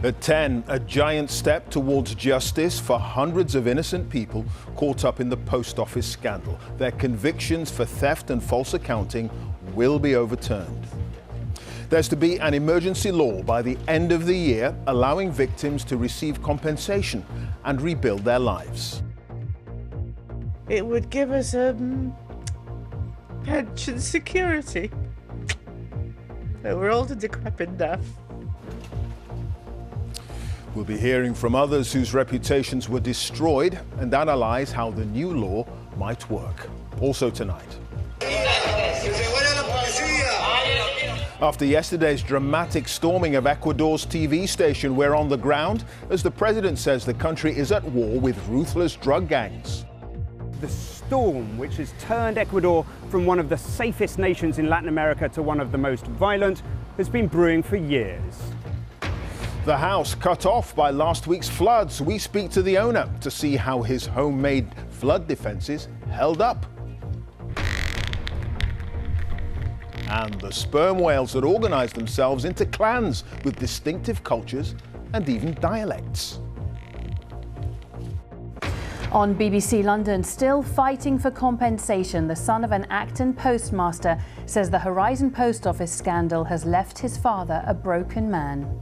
At 10, a giant step towards justice for hundreds of innocent people caught up in the post office scandal. Their convictions for theft and false accounting will be overturned. There's to be an emergency law by the end of the year allowing victims to receive compensation and rebuild their lives. It would give us pension security. So we're old and decrepit enough. We'll be hearing from others whose reputations were destroyed and analyse how the new law might work. Also tonight. After yesterday's dramatic storming of Ecuador's TV station, we're on the ground as the president says the country is at war with ruthless drug gangs. The storm, which has turned Ecuador from one of the safest nations in Latin America to one of the most violent, has been brewing for years. The house cut off by last week's floods. We speak to the owner to see how his homemade flood defences held up. And the sperm whales that organised themselves into clans with distinctive cultures and even dialects. On BBC London, still fighting for compensation, the son of an Acton postmaster says the Horizon Post Office scandal has left his father a broken man.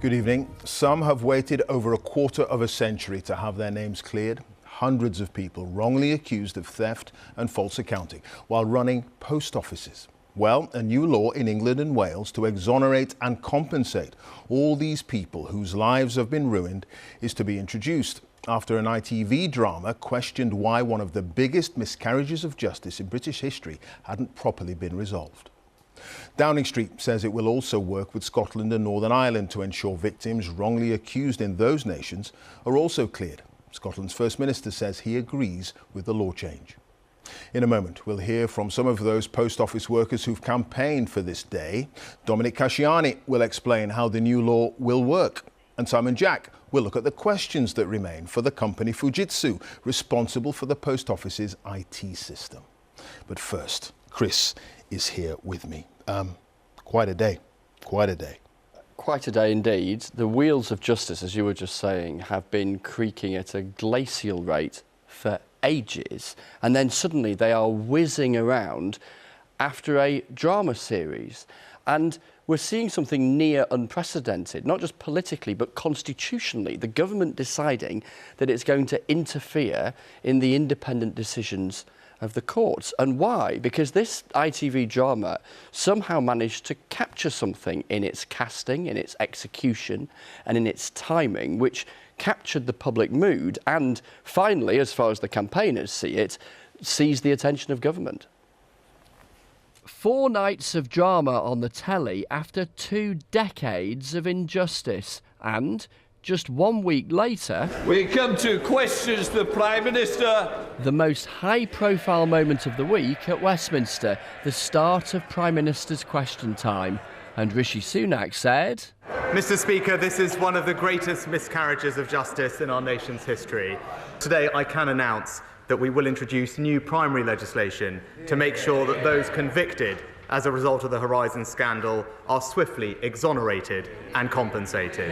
Good evening. Some have waited over a quarter of a century to have their names cleared. Hundreds of people wrongly accused of theft and false accounting while running post offices. Well, a new law in England and Wales to exonerate and compensate all these people whose lives have been ruined is to be introduced after an ITV drama questioned why one of the biggest miscarriages of justice in British history hadn't properly been resolved. Downing Street says it will also work with Scotland and Northern Ireland to ensure victims wrongly accused in those nations are also cleared. Scotland's First Minister says he agrees with the law change. In a moment, we'll hear from some of those post office workers who've campaigned for this day. Dominic Casciani will explain how the new law will work. And Simon Jack will look at the questions that remain for the company Fujitsu, responsible for the post office's IT system. But first, Chris is here with me. Quite a day. Quite a day indeed. The wheels of justice, as you were just saying, have been creaking at a glacial rate for ages, and then suddenly they are whizzing around after a drama series. And we're seeing something near unprecedented, not just politically, but constitutionally. The government deciding that it's going to interfere in the independent decisions of the courts. And why? Because this ITV drama somehow managed to capture something in its casting, in its execution, and in its timing, which captured the public mood and finally, as far as the campaigners see it, seized the attention of government. 4 nights of drama on the telly after 2 decades of injustice, and just 1 week later, we come to questions the Prime Minister. The most high-profile moment of the week at Westminster, the start of Prime Minister's question time. And Rishi Sunak said, Mr. Speaker, this is one of the greatest miscarriages of justice in our nation's history. Today I can announce that we will introduce new primary legislation to make sure that those convicted as a result of the Horizon scandal are swiftly exonerated and compensated.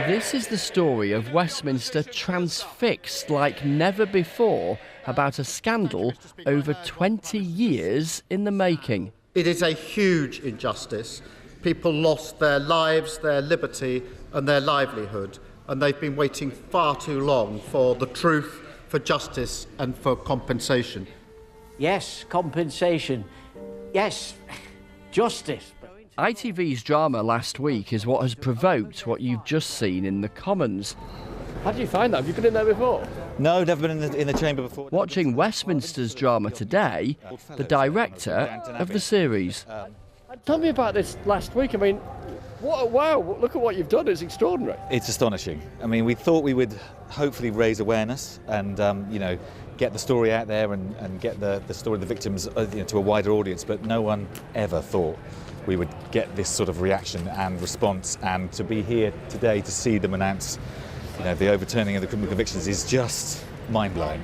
This is the story of Westminster transfixed like never before about a scandal over 20 years in the making. It is a huge injustice. People lost their lives, their liberty and their livelihood, and they've been waiting far too long for the truth, for justice and for compensation. Yes, compensation. Yes, justice. ITV's drama last week is what has provoked what you've just seen in the Commons. How did you find that? Have you been in there before? No, never been in the chamber before. Watching Westminster's drama today, the director of the series. Tell me about this last week. I mean, wow, look at what you've done. It's extraordinary. It's astonishing. I mean, we thought we would hopefully raise awareness and, get the story out there and get the story of the victims to a wider audience, but no one ever thought we would get this sort of reaction and response, and to be here today to see them announce, the overturning of the criminal convictions is just mind-blowing.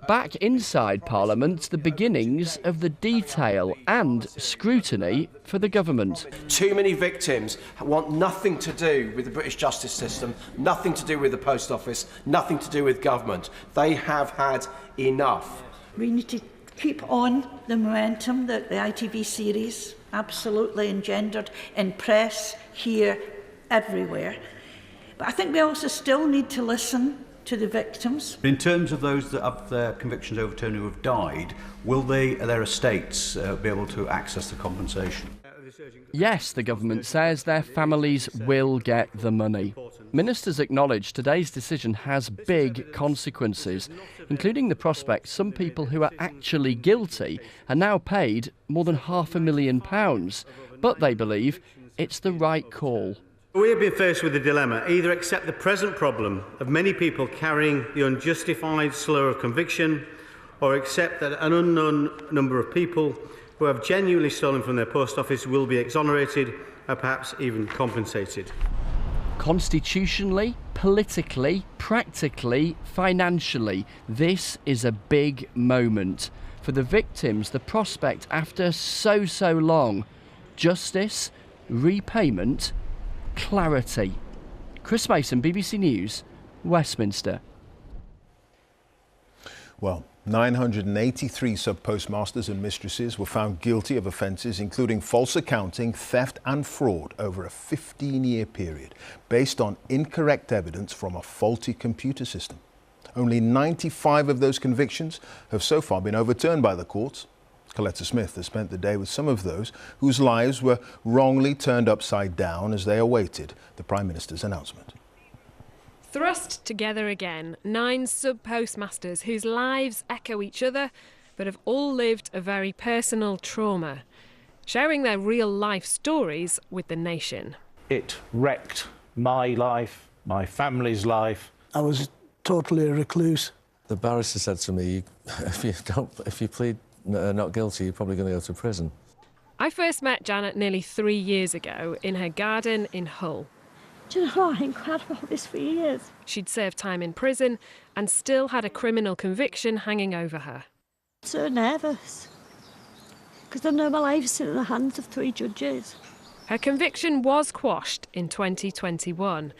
Back inside Parliament, the beginnings of the detail and scrutiny for the government. Too many victims want nothing to do with the British justice system, nothing to do with the post office, nothing to do with government. They have had enough. We need to keep on the momentum that the ITV series absolutely engendered in press, here, everywhere. But I think we also still need to listen to the victims. In terms of those that have their convictions overturned who have died, will their estates be able to access the compensation? Yes, the government says their families will get the money. Ministers acknowledge today's decision has big consequences, including the prospect some people who are actually guilty are now paid more than £500,000. But they believe it's the right call. We have been faced with a dilemma: either accept the present problem of many people carrying the unjustified slur of conviction, or accept that an unknown number of people who have genuinely stolen from their post office will be exonerated or perhaps even compensated. Constitutionally, politically, practically, financially, this is a big moment. For the victims, the prospect after so long: justice, repayment, clarity. Chris Mason, BBC News, Westminster. Well, 983 sub-postmasters and mistresses were found guilty of offences including false accounting, theft and fraud over a 15-year period based on incorrect evidence from a faulty computer system. Only 95 of those convictions have so far been overturned by the courts. Coletta Smith has spent the day with some of those whose lives were wrongly turned upside down as they awaited the Prime Minister's announcement. Thrust together again, 9 sub-postmasters whose lives echo each other but have all lived a very personal trauma, sharing their real-life stories with the nation. It wrecked my life, my family's life. I was totally a recluse. The barrister said to me, if you plead not guilty, you're probably going to go to prison. I first met Janet nearly 3 years ago in her garden in Hull. Do you know what? I'm glad about this for years. She'd served time in prison and still had a criminal conviction hanging over her. So nervous, because I know my life's in the hands of 3 judges. Her conviction was quashed in 2021.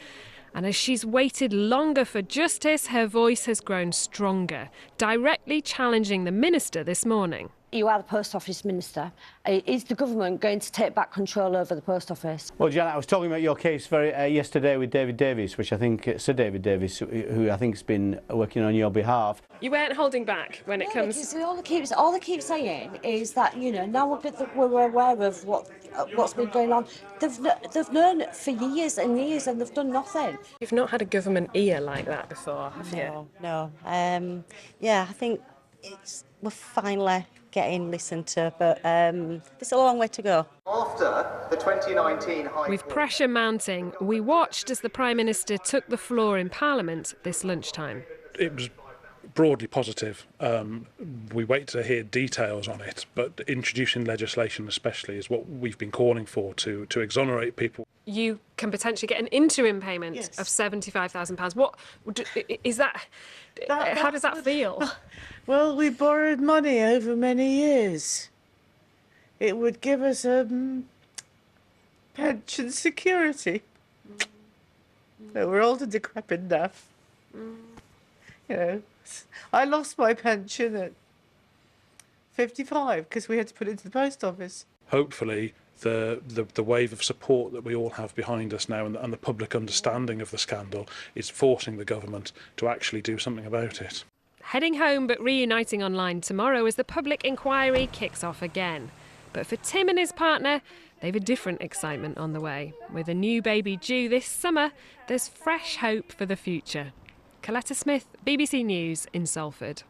And as she's waited longer for justice, her voice has grown stronger, directly challenging the minister this morning. You are the Post Office Minister. Is the government going to take back control over the Post Office? Well, Janet, I was talking about your case yesterday with David Davies, which I think, Sir David Davies, who I think has been working on your behalf. You weren't holding back when it comes... Because all they keep saying is that, now we're aware of what's been going on. They've known it for years and years and they've done nothing. You've not had a government ear like that before, have you? No. Yeah, I think we're finally getting listened to, but there's a long way to go. After the 2019 With pressure mounting, we watched as the Prime Minister took the floor in Parliament this lunchtime. It was broadly positive. We wait to hear details on it, but introducing legislation especially is what we've been calling for to exonerate people. You can potentially get an interim payment of £75,000. What is that? How does that feel? Well, we borrowed money over many years. It would give us pension security. No, we're old and decrepit enough. I lost my pension at 55 because we had to put it into the post office. Hopefully the wave of support that we all have behind us now and the public understanding of the scandal is forcing the government to actually do something about it. Heading home but reuniting online tomorrow as the public inquiry kicks off again. But for Tim and his partner, they've a different excitement on the way. With a new baby due this summer, there's fresh hope for the future. Coletta Smith, BBC News in Salford.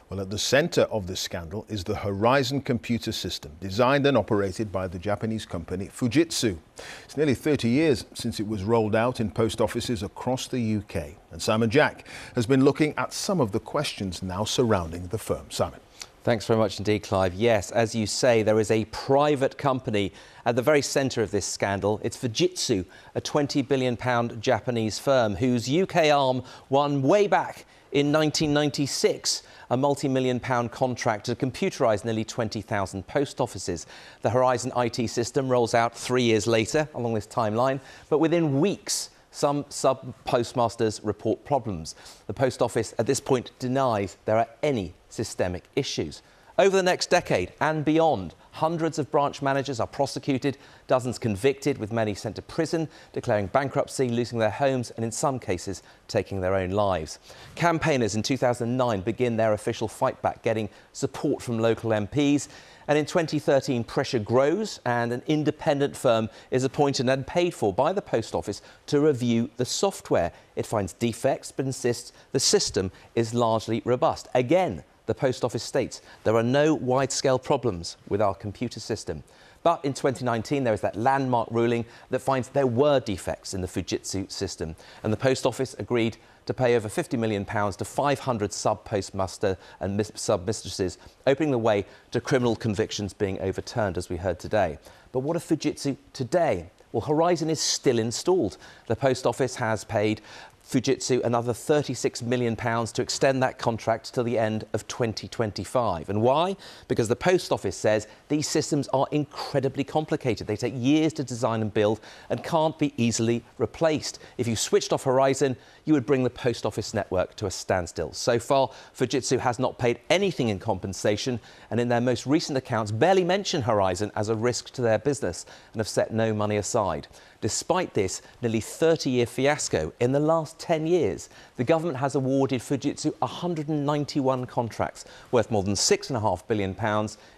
Well, at the centre of the scandal is the Horizon computer system, designed and operated by the Japanese company Fujitsu. It's nearly 30 years since it was rolled out in post offices across the UK. And Simon Jack has been looking at some of the questions now surrounding the firm. Simon. Thanks very much indeed, Clive. Yes, as you say, there is a private company at the very centre of this scandal. It's Fujitsu, a £20 billion Japanese firm whose UK arm won way back in 1996 a multi-million-pound contract to computerise nearly 20,000 post offices. The Horizon IT system rolls out 3 years later along this timeline, but within weeks, some Sub-Postmasters report problems. The Post Office at this point denies there are any systemic issues. Over the next decade and beyond, hundreds of branch managers are prosecuted, dozens convicted, with many sent to prison, declaring bankruptcy, losing their homes and in some cases taking their own lives. Campaigners in 2009 begin their official fight back, getting support from local MPs. And in 2013, pressure grows and an independent firm is appointed and paid for by the Post Office to review the software. It finds defects but insists the system is largely robust. Again, the Post Office states there are no wide-scale problems with our computer system. But in 2019, there is that landmark ruling that finds there were defects in the Fujitsu system. And the Post Office agreed to pay over £50 million to 500 sub-postmaster and sub-mistresses, opening the way to criminal convictions being overturned, as we heard today. But what of Fujitsu today? Well, Horizon is still installed. The Post Office has paid Fujitsu another £36 million to extend that contract till the end of 2025. And why? Because the Post Office says these systems are incredibly complicated. They take years to design and build and can't be easily replaced. If you switched off Horizon, you would bring the Post Office network to a standstill. So far, Fujitsu has not paid anything in compensation, and in their most recent accounts barely mention Horizon as a risk to their business and have set no money aside. Despite this nearly 30-year fiasco, in the last 10 years, the government has awarded Fujitsu 191 contracts worth more than £6.5 billion,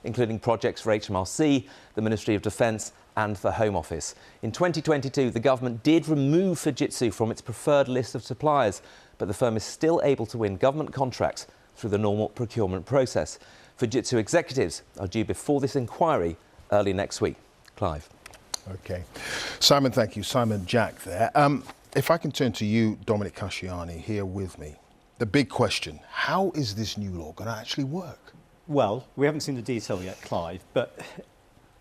including projects for HMRC, the Ministry of Defence and the Home Office. In 2022, the government did remove Fujitsu from its preferred list of suppliers, but the firm is still able to win government contracts through the normal procurement process. Fujitsu executives are due before this inquiry early next week. Clive. OK. Simon, thank you. Simon Jack there. If I can turn to you, Dominic Casciani, here with me. The big question, how is this new law going to actually work? Well, we haven't seen the detail yet, Clive, but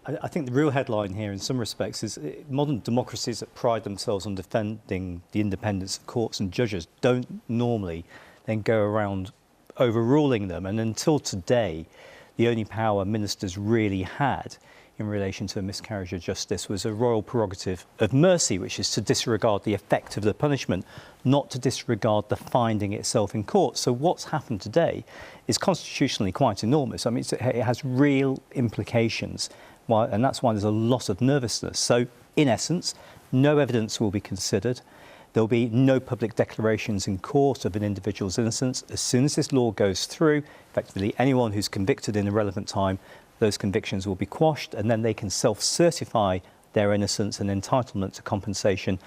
I think the real headline here in some respects is modern democracies that pride themselves on defending the independence of courts and judges don't normally then go around overruling them. And until today, the only power ministers really had in relation to a miscarriage of justice was a royal prerogative of mercy, which is to disregard the effect of the punishment, not to disregard the finding itself in court. So what's happened today is constitutionally quite enormous. I mean, it has real implications, and that's why there's a lot of nervousness. So, in essence, no evidence will be considered. There'll be no public declarations in court of an individual's innocence. As soon as this law goes through, effectively anyone who's convicted in a relevant time, those convictions will be quashed, and then they can self-certify their innocence and entitlement to compensation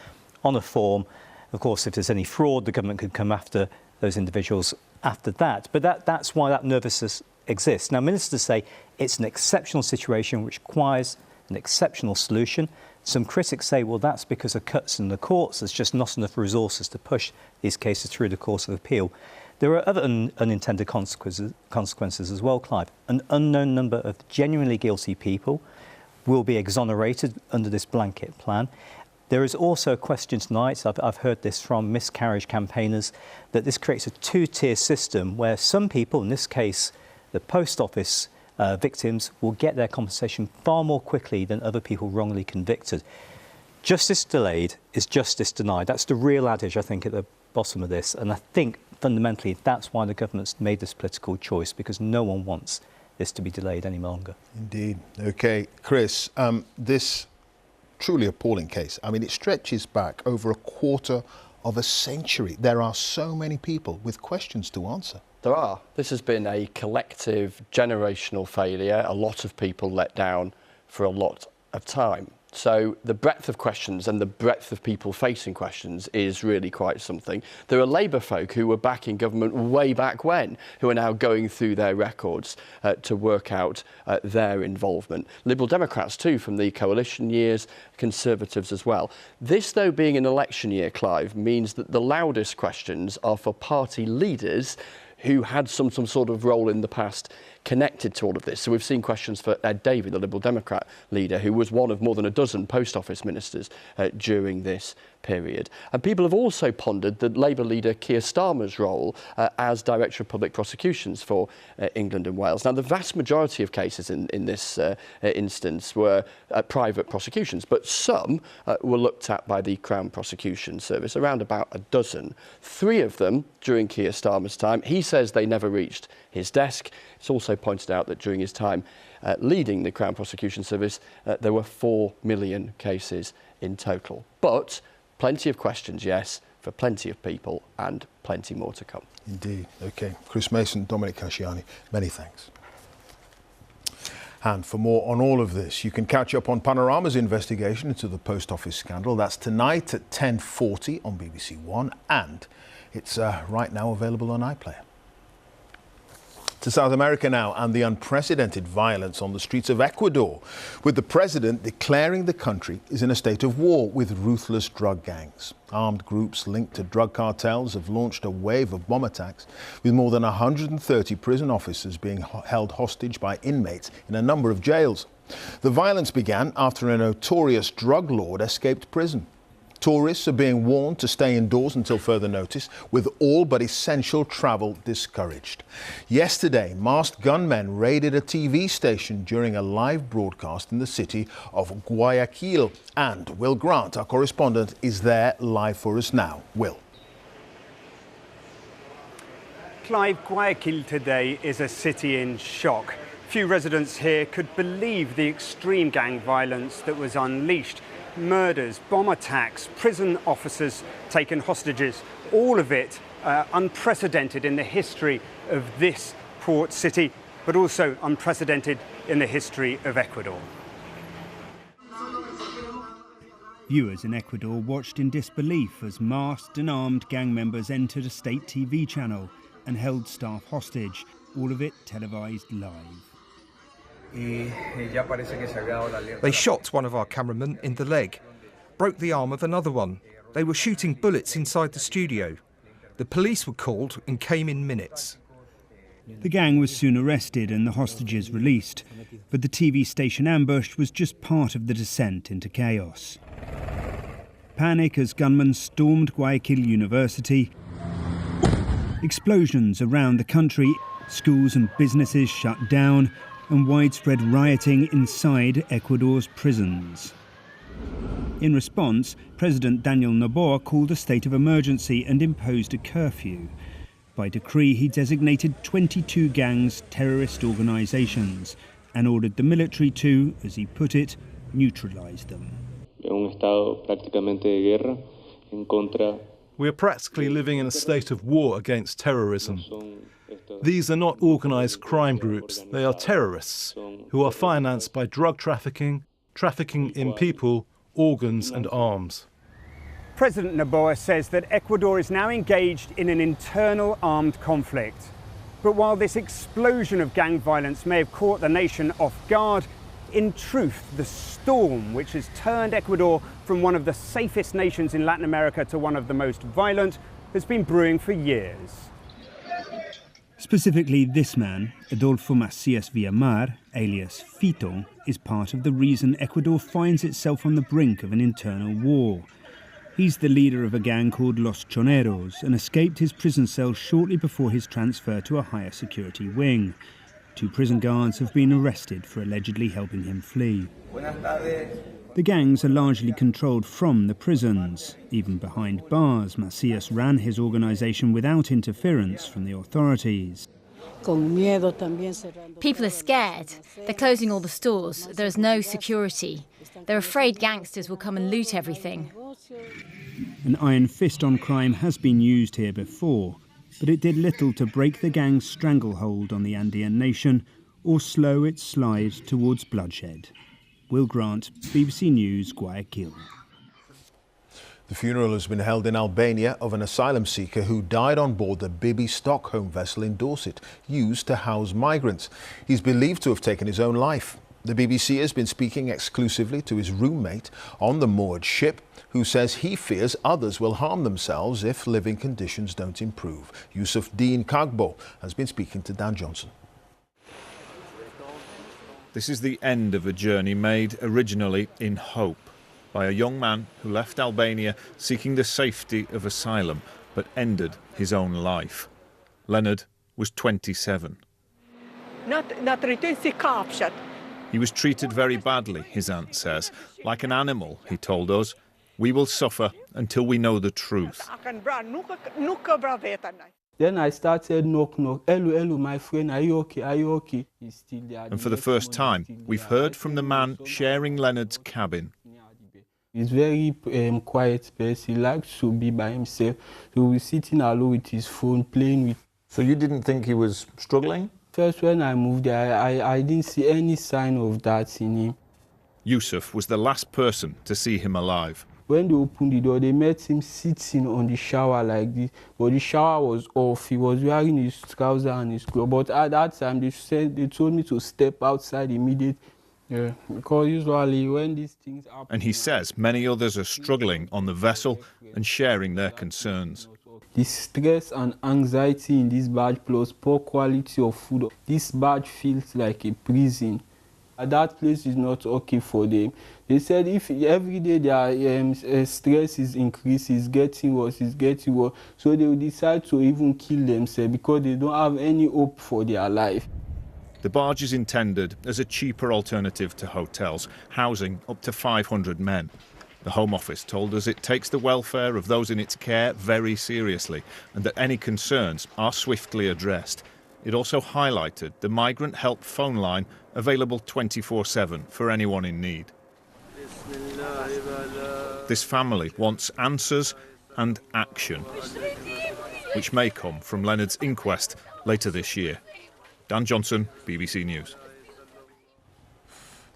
on a form. Of course, if there's any fraud, the government could come after those individuals after that. But that's why that nervousness exists. Now, ministers say it's an exceptional situation which requires an exceptional solution. Some critics say, well, that's because of cuts in the courts. There's just not enough resources to push these cases through the course of appeal. There are other unintended consequences as well, Clive. An unknown number of genuinely guilty people will be exonerated under this blanket plan. There is also a question tonight, I've heard this from miscarriage campaigners, that this creates a two-tier system where some people, in this case the Post Office victims, will get their compensation far more quickly than other people wrongly convicted. Justice delayed is justice denied. That's the real adage, I think, at the bottom of this. And I think fundamentally that's why the government's made this political choice, because no one wants this to be delayed any longer. Indeed. OK. Chris, this truly appalling case, I mean, it stretches back over a quarter of a century. There are so many people with questions to answer. There are. This has been a collective generational failure. A lot of people let down for a lot of time. So the breadth of questions and the breadth of people facing questions is really quite something. There are Labour folk who were back in government way back when, who are now going through their records to work out their involvement. Liberal Democrats too from the coalition years, Conservatives as well. This, though, being an election year, Clive, means that the loudest questions are for party leaders who had some sort of role in the past connected to all of this. So we've seen questions for Ed Davey, the Liberal Democrat leader, who was one of more than a dozen Post Office ministers during this period. And people have also pondered the Labour leader Keir Starmer's role as Director of Public Prosecutions for England and Wales. Now, the vast majority of cases in this instance were private prosecutions, but some were looked at by the Crown Prosecution Service, around about a dozen. 3 of them during Keir Starmer's time. He says they never reached his desk. It's also pointed out that during his time leading the Crown Prosecution Service, there were 4 million cases in total. But plenty of questions, yes, for plenty of people, and plenty more to come. Indeed. OK. Chris Mason, Dominic Casciani, many thanks. And for more on all of this, you can catch up on Panorama's investigation into the Post Office scandal. That's tonight at 10:40 on BBC One, and it's right now available on iPlayer. To South America now, and the unprecedented violence on the streets of Ecuador, with the president declaring the country is in a state of war with ruthless drug gangs. Armed groups linked to drug cartels have launched a wave of bomb attacks, with more than 130 prison officers being held hostage by inmates in a number of jails. The violence began after a notorious drug lord escaped prison. Tourists are being warned to stay indoors until further notice, with all but essential travel discouraged. Yesterday, masked gunmen raided a TV station during a live broadcast in the city of Guayaquil. And Will Grant, our correspondent, is there live for us now. Will. Clive, Guayaquil today is a city in shock. Few residents here could believe the extreme gang violence that was unleashed. Murders, bomb attacks, prison officers taken hostages, all of it unprecedented in the history of this port city, but also unprecedented in the history of Ecuador. Viewers in Ecuador watched in disbelief as masked and armed gang members entered a state TV channel and held staff hostage, all of it televised live. They shot one of our cameramen in the leg, broke the arm of another one. They were shooting bullets inside the studio. The police were called and came in minutes. The gang was soon arrested and the hostages released, but the TV station ambush was just part of the descent into chaos. Panic as gunmen stormed Guayaquil University. Explosions around the country, schools and businesses shut down, and widespread rioting inside Ecuador's prisons. In response, President Daniel Noboa called a state of emergency and imposed a curfew. By decree, he designated 22 gangs terrorist organisations and ordered the military to, as he put it, neutralise them. We are practically living in a state of war against terrorism. These are not organised crime groups, they are terrorists who are financed by drug trafficking, trafficking in people, organs and arms. President Noboa says that Ecuador is now engaged in an internal armed conflict. But while this explosion of gang violence may have caught the nation off guard, in truth, the storm which has turned Ecuador from one of the safest nations in Latin America to one of the most violent has been brewing for years. Specifically, this man, Adolfo Macias Villamar, alias Fito, is part of the reason Ecuador finds itself on the brink of an internal war. He's the leader of a gang called Los Choneros and escaped his prison cell shortly before his transfer to a higher security wing. 2 prison guards have been arrested for allegedly helping him flee. The gangs are largely controlled from the prisons. Even behind bars, Macias ran his organisation without interference from the authorities. People are scared. They're closing all the stores. There is no security. They're afraid gangsters will come and loot everything. An iron fist on crime has been used here before, but it did little to break the gang's stranglehold on the Andean nation or slow its slide towards bloodshed. Will Grant, BBC News, Guayaquil. The funeral has been held in Albania of an asylum seeker who died on board the Bibi Stockholm vessel in Dorset, used to house migrants. He's believed to have taken his own life. The BBC has been speaking exclusively to his roommate on the moored ship, who says he fears others will harm themselves if living conditions don't improve. Yusuf Dean Kagbo has been speaking to Dan Johnson. This is the end of a journey made originally in hope by a young man who left Albania seeking the safety of asylum but ended his own life. Leonard was 27. He was treated very badly, his aunt says. Like an animal, he told us. We will suffer until we know the truth. Then I started knock. Hello, my friend, are you okay? Are you okay? He's still there. And for the first time, we've heard from the man sharing Leonard's cabin. He's very quiet person. He likes to be by himself. So he's sitting alone with his phone, playing with. So you didn't think he was struggling? First, when I moved there, I didn't see any sign of that in him. Yusuf was the last person to see him alive. When they opened the door, they met him sitting on the shower like this. But the shower was off. He was wearing his trousers and his clothes. But at that time, they told me to step outside immediately. Yeah, because usually when these things happen... And he says many others are struggling on the vessel and sharing their concerns. The stress and anxiety in this barge plus poor quality of food. This barge feels like a prison. That place is not okay for them. They said if every day their stress is increasing, it's getting worse. So they will decide to even kill themselves because they don't have any hope for their life. The barge is intended as a cheaper alternative to hotels, housing up to 500 men. The Home Office told us it takes the welfare of those in its care very seriously and that any concerns are swiftly addressed. It also highlighted the migrant help phone line available 24/7 for anyone in need. This family wants answers and action, which may come from Leonard's inquest later this year. Dan Johnson, BBC News.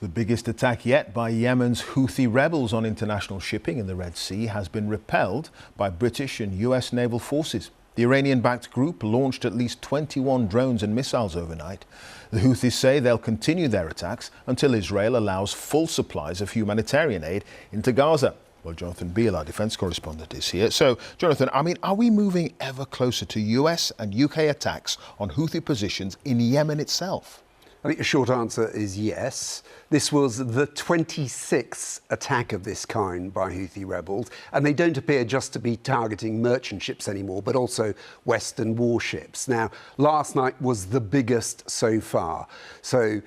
The biggest attack yet by Yemen's Houthi rebels on international shipping in the Red Sea has been repelled by British and US naval forces. The Iranian-backed group launched at least 21 drones and missiles overnight. The Houthis say they'll continue their attacks until Israel allows full supplies of humanitarian aid into Gaza. Well, Jonathan Beale, our defence correspondent, is here. So, Jonathan, are we moving ever closer to US and UK attacks on Houthi positions in Yemen itself? I think the short answer is yes. This was the 26th attack of this kind by Houthi rebels, and they don't appear just to be targeting merchant ships anymore, but also Western warships. Now, last night was the biggest so far. So,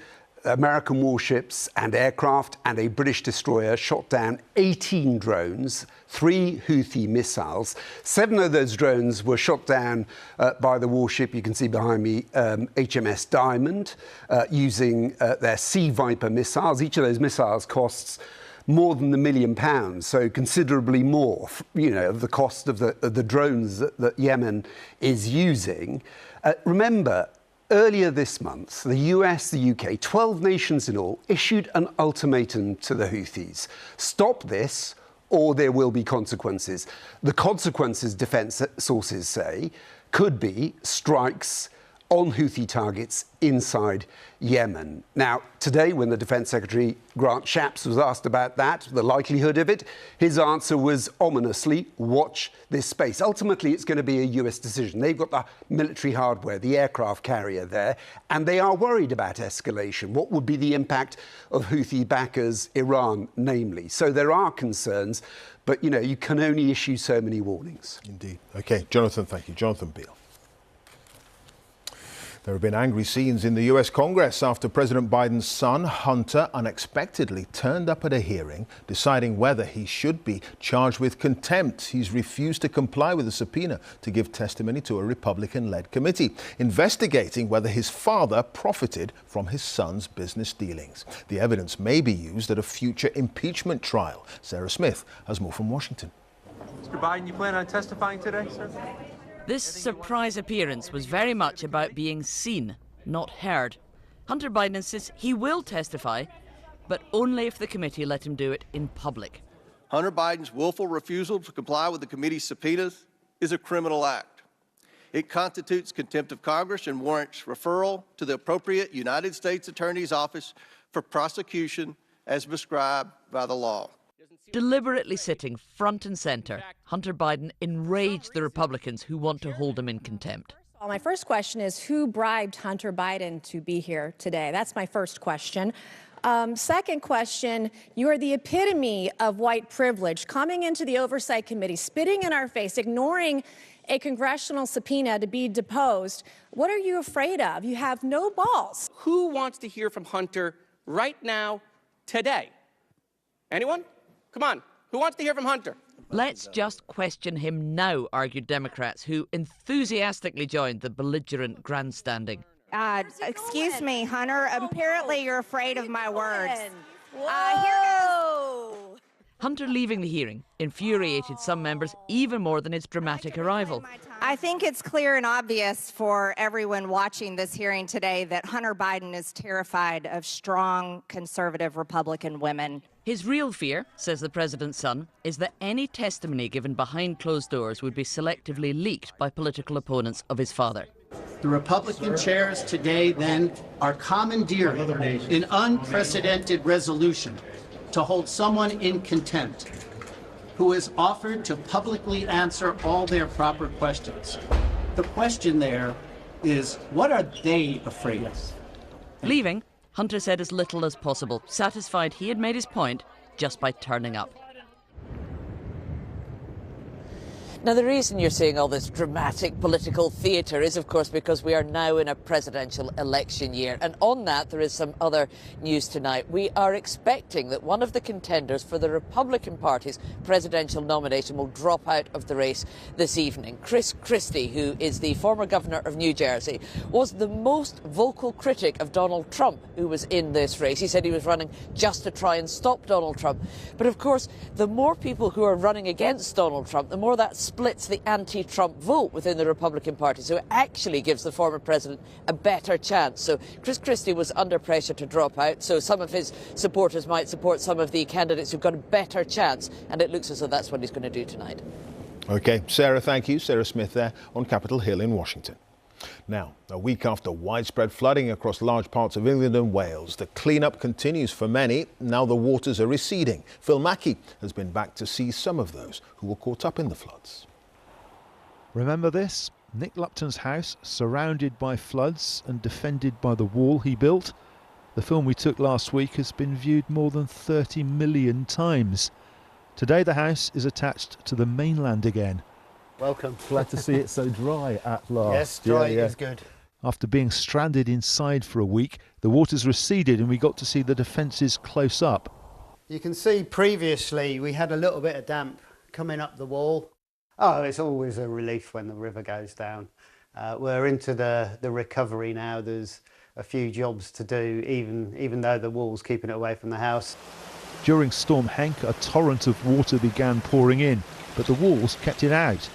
American warships and aircraft and a British destroyer shot down 18 drones, 3 Houthi missiles. 7 of those drones were shot down by the warship, you can see behind me, HMS Diamond, using their Sea Viper missiles. Each of those missiles costs more than £1 million, so considerably more, of the cost of the drones that Yemen is using. Remember, earlier this month, the US, the UK, 12 nations in all, issued an ultimatum to the Houthis. Stop this, or there will be consequences. The consequences, defence sources say, could be strikes on Houthi targets inside Yemen. Now, today, when the Defence Secretary, Grant Shapps, was asked about that, the likelihood of it, his answer was ominously, watch this space. Ultimately, it's going to be a US decision. They've got the military hardware, the aircraft carrier there, and they are worried about escalation. What would be the impact of Houthi backers, Iran, namely? So there are concerns, but, you can only issue so many warnings. Indeed. OK, Jonathan, thank you. Jonathan Beale. There have been angry scenes in the US Congress after President Biden's son, Hunter, unexpectedly turned up at a hearing deciding whether he should be charged with contempt. He's refused to comply with a subpoena to give testimony to a Republican-led committee investigating whether his father profited from his son's business dealings. The evidence may be used at a future impeachment trial. Sarah Smith has more from Washington. Mr. Biden, you plan on testifying today, sir? This surprise appearance was very much about being seen, not heard. Hunter Biden insists he will testify, but only if the committee let him do it in public. Hunter Biden's willful refusal to comply with the committee's subpoenas is a criminal act. It constitutes contempt of Congress and warrants referral to the appropriate United States Attorney's Office for prosecution as prescribed by the law. Deliberately sitting front and centre, Hunter Biden enraged the Republicans who want to hold him in contempt. My first question is, who bribed Hunter Biden to be here today? That's my first question. Second question, you are the epitome of white privilege, coming into the Oversight Committee, spitting in our face, ignoring a congressional subpoena to be deposed. What are you afraid of? You have no balls. Who wants to hear from Hunter right now, today? Anyone? Come on. Who wants to hear from Hunter? Let's just question him now, argued Democrats, who enthusiastically joined the belligerent grandstanding. Excuse me, Hunter. Apparently you're afraid of my words. Hunter leaving the hearing infuriated some members even more than its dramatic arrival. I think it's clear and obvious for everyone watching this hearing today that Hunter Biden is terrified of strong, conservative Republican women. His real fear, says the president's son, is that any testimony given behind closed doors would be selectively leaked by political opponents of his father. The Republican chairs today, then, are commandeering an unprecedented resolution to hold someone in contempt who has offered to publicly answer all their proper questions. The question there is, what are they afraid of? Leaving, Hunter said as little as possible, satisfied he had made his point just by turning up. Now, the reason you're seeing all this dramatic political theatre is, of course, because we are now in a presidential election year. And on that, there is some other news tonight. We are expecting that one of the contenders for the Republican Party's presidential nomination will drop out of the race this evening. Chris Christie, who is the former governor of New Jersey, was the most vocal critic of Donald Trump who was in this race. He said he was running just to try and stop Donald Trump. But, of course, the more people who are running against Donald Trump, the more that splits the anti-Trump vote within the Republican Party, so it actually gives the former president a better chance. So Chris Christie was under pressure to drop out, so some of his supporters might support some of the candidates who've got a better chance, and it looks as though that's what he's going to do tonight. OK, Sarah, thank you. Sarah Smith there on Capitol Hill in Washington. Now, a week after widespread flooding across large parts of England and Wales, the clean-up continues for many. Now the waters are receding. Phil Mackey has been back to see some of those who were caught up in the floods. Remember this? Nick Lupton's house, surrounded by floods and defended by the wall he built. The film we took last week has been viewed more than 30 million times. Today the house is attached to the mainland again. Welcome. Glad to see it so dry at last. Yes, dry is good. After being stranded inside for a week, the waters receded and we got to see the defences close up. You can see previously we had a little bit of damp coming up the wall. Oh, it's always a relief when the river goes down. We're into the recovery now. There's a few jobs to do, even though the wall's keeping it away from the house. During Storm Henk, a torrent of water began pouring in, but the walls kept it out.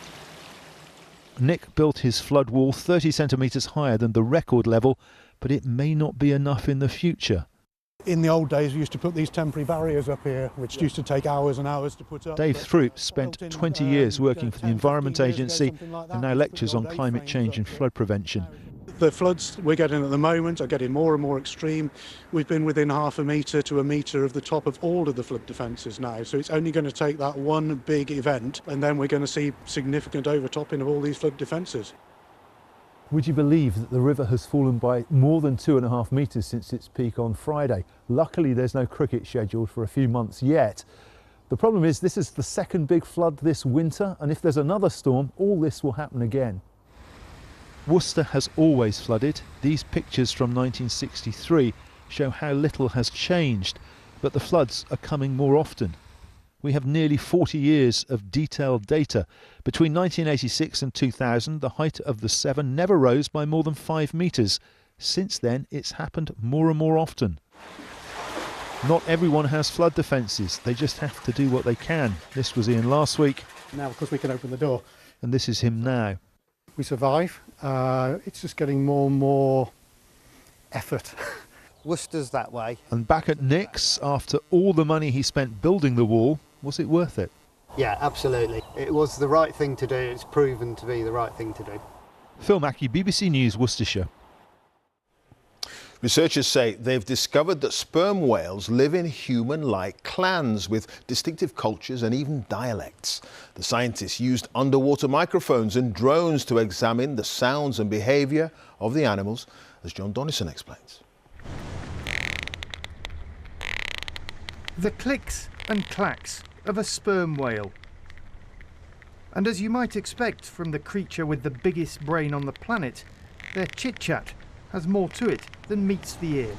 Nick built his flood wall 30 centimetres higher than the record level, but it may not be enough in the future. In the old days, we used to put these temporary barriers up here, which used to take hours and hours to put up. Dave Throop spent 20 years working for the Environment Agency and now lectures on climate change and flood prevention. The floods we're getting at the moment are getting more and more extreme. We've been within half a metre to a metre of the top of all of the flood defences now, so it's only going to take that one big event and then we're going to see significant overtopping of all these flood defences. Would you believe that the river has fallen by more than 2.5 metres since its peak on Friday? Luckily there's no cricket scheduled for a few months yet. The problem is this is the second big flood this winter, and if there's another storm, all this will happen again. Worcester has always flooded. These pictures from 1963 show how little has changed, but the floods are coming more often. We have nearly 40 years of detailed data. Between 1986 and 2000, the height of the Severn never rose by more than 5 metres. Since then, it's happened more and more often. Not everyone has flood defences. They just have to do what they can. This was Ian last week. Now, of course, we can open the door. And this is him now. We survive. It's just getting more and more effort. Worcester's that way. And back at Nick's, after all the money he spent building the wall, was it worth it? Yeah, absolutely. It was the right thing to do. It's proven to be the right thing to do. Phil Mackey, BBC News, Worcestershire. Researchers say they've discovered that sperm whales live in human-like clans with distinctive cultures and even dialects. The scientists used underwater microphones and drones to examine the sounds and behaviour of the animals, as John Donnison explains. The clicks and clacks of a sperm whale. And as you might expect from the creature with the biggest brain on the planet, their chit-chat has more to it than meets the ear.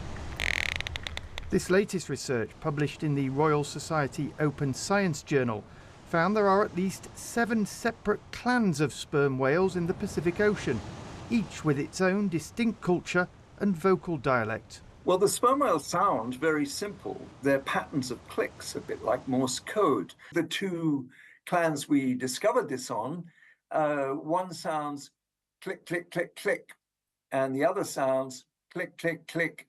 This latest research, published in the Royal Society Open Science Journal, found there are at least 7 separate clans of sperm whales in the Pacific Ocean, each with its own distinct culture and vocal dialect. Well, the sperm whales sound very simple. They're patterns of clicks, a bit like Morse code. The 2 clans we discovered this on, one sounds click, click, click, click, and the other sounds click, click, click,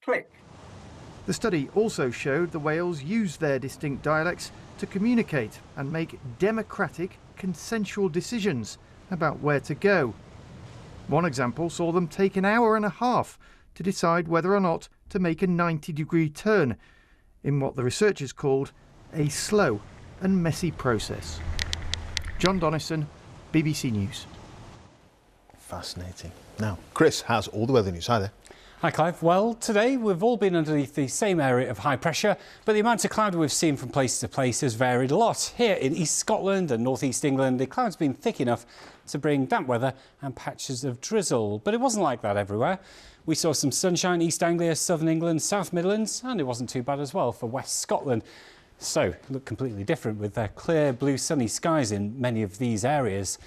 click. The study also showed the whales use their distinct dialects to communicate and make democratic, consensual decisions about where to go. One example saw them take an hour and a half to decide whether or not to make a 90-degree turn in what the researchers called a slow and messy process. John Donnison, BBC News. Fascinating. Now, Chris has all the weather news. Hi there. Hi Clive. Well, today we've all been underneath the same area of high pressure, but the amount of cloud we've seen from place to place has varied a lot. Here in East Scotland and North East England, the cloud's been thick enough to bring damp weather and patches of drizzle, but it wasn't like that everywhere. We saw some sunshine East Anglia, Southern England, South Midlands, and it wasn't too bad as well for West Scotland. So, it looked completely different with clear blue sunny skies in many of these areas.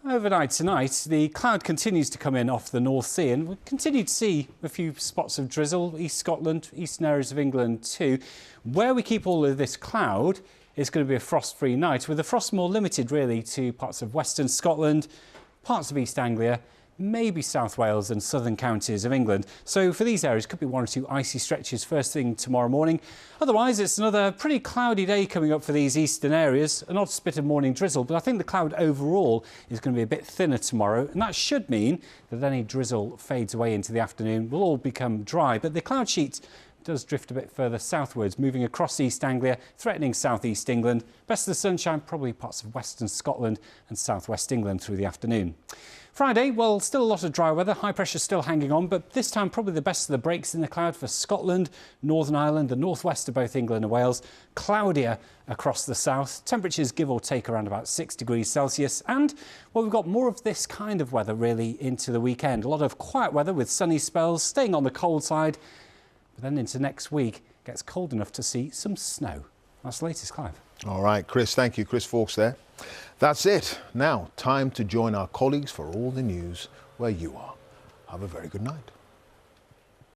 Overnight tonight, the cloud continues to come in off the North Sea, and we continue to see a few spots of drizzle, East Scotland, eastern areas of England too. Where we keep all of this cloud is going to be a frost-free night, with the frost more limited really to parts of western Scotland, parts of East Anglia, maybe South Wales and southern counties of England. So for these areas, could be 1 or 2 icy stretches first thing tomorrow morning. Otherwise, it's another pretty cloudy day coming up for these eastern areas. An odd spit of morning drizzle, but I think the cloud overall is going to be a bit thinner tomorrow, and that should mean that any drizzle fades away into the afternoon. Will all become dry, but the cloud sheet does drift a bit further southwards, moving across East Anglia, threatening South East England. Best of the sunshine, probably parts of western Scotland and South West England through the afternoon. Friday, well, still a lot of dry weather, high pressure still hanging on, but this time probably the best of the breaks in the cloud for Scotland, Northern Ireland, the northwest of both England and Wales. Cloudier across the south. Temperatures give or take around about 6 degrees Celsius. And, well, we've got more of this kind of weather really into the weekend. A lot of quiet weather with sunny spells, staying on the cold side. But then into next week, it gets cold enough to see some snow. That's the latest, Clive. All right, Chris, thank you. Chris Fawkes there. That's it. Now, time to join our colleagues for all the news where you are. Have a very good night.